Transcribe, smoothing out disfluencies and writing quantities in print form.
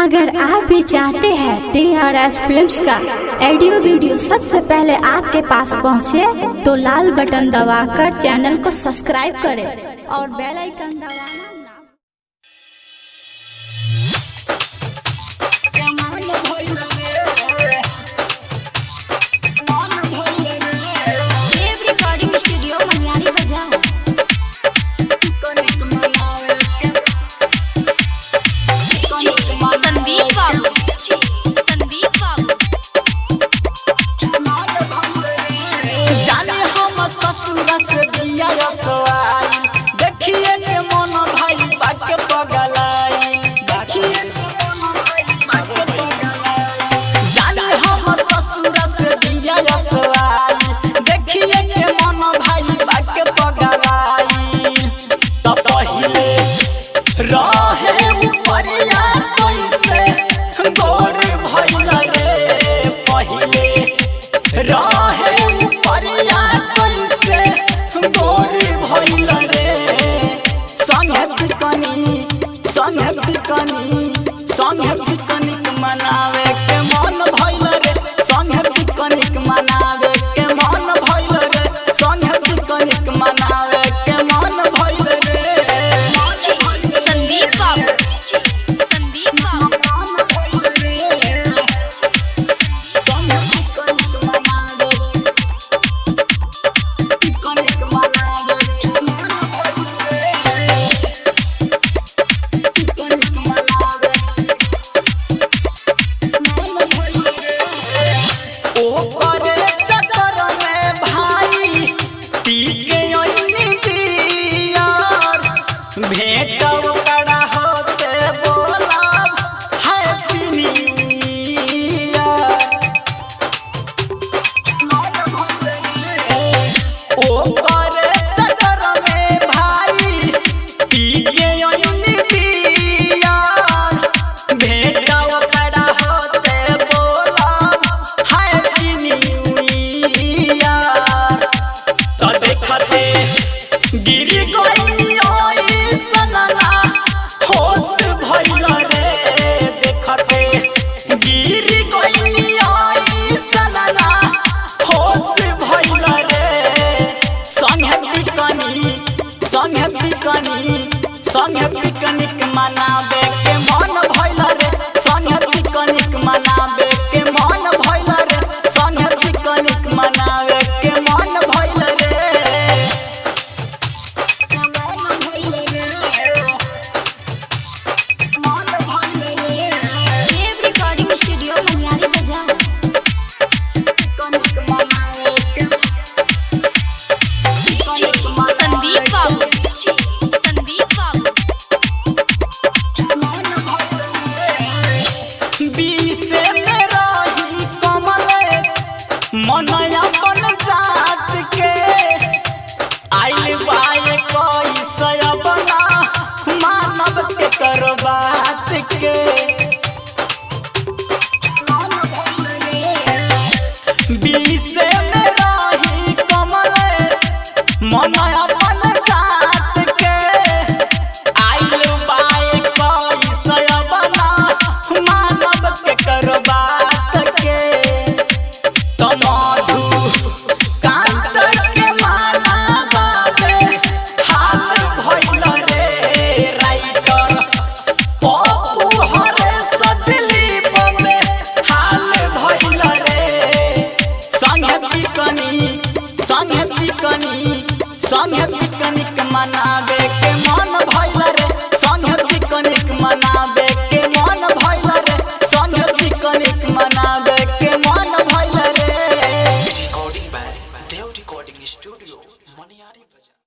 अगर आप भी चाहते हैं TRS फिल्म्स का ऑडियो वीडियो सबसे पहले आपके पास पहुंचे, तो लाल बटन दबाकर चैनल को सब्सक्राइब करें और बेल आइकन दबाना पिकनिक मनावे के मन भइल रे, संगे पिकनिक मनावे के मन भइल रे, संगे पिकनिक मनावे के मन भइल रे। संदीप बाबू, संदीप बाबू संगे पिकनिक मनावे, पिकनिक मनावे के मन भइल रे, पिकनिक मनावे भेंटव कड़ा होते बोलब हैप्पी न्यू ईयर। ओ करे चचर में भाई पी के ओइनी बियर, भेंटव कड़ा होते बोलब हैप्पी न्यू ईयर। तो देखते गिरी गई होश भइल रे, देखते गिरी गइनी सनना होश भइल रे। संगे पिकनिक मनावे के मन भइल रे, संगे पिकनिक मनावे के मन भइल रे, संगे पिकनिक मनावे के मन भइल रे। स्टूडियो मनियारी बाजार संदीप बाबू, संदीप बाबू बीसे में रही कमलेश मन अपन जात के, आइल बाय कोई सयबना मानव के कर बात के। बीसे में रही कमलेश मन अपन जात के, आइल बाय कोई सयबना मानव के कर बात के। तो मधु कांत के माना बाबे हाल भइल रे, राइटर पप्पू हरे सदिलीप में हाल भइल रे। संगे पिकनिक मनावे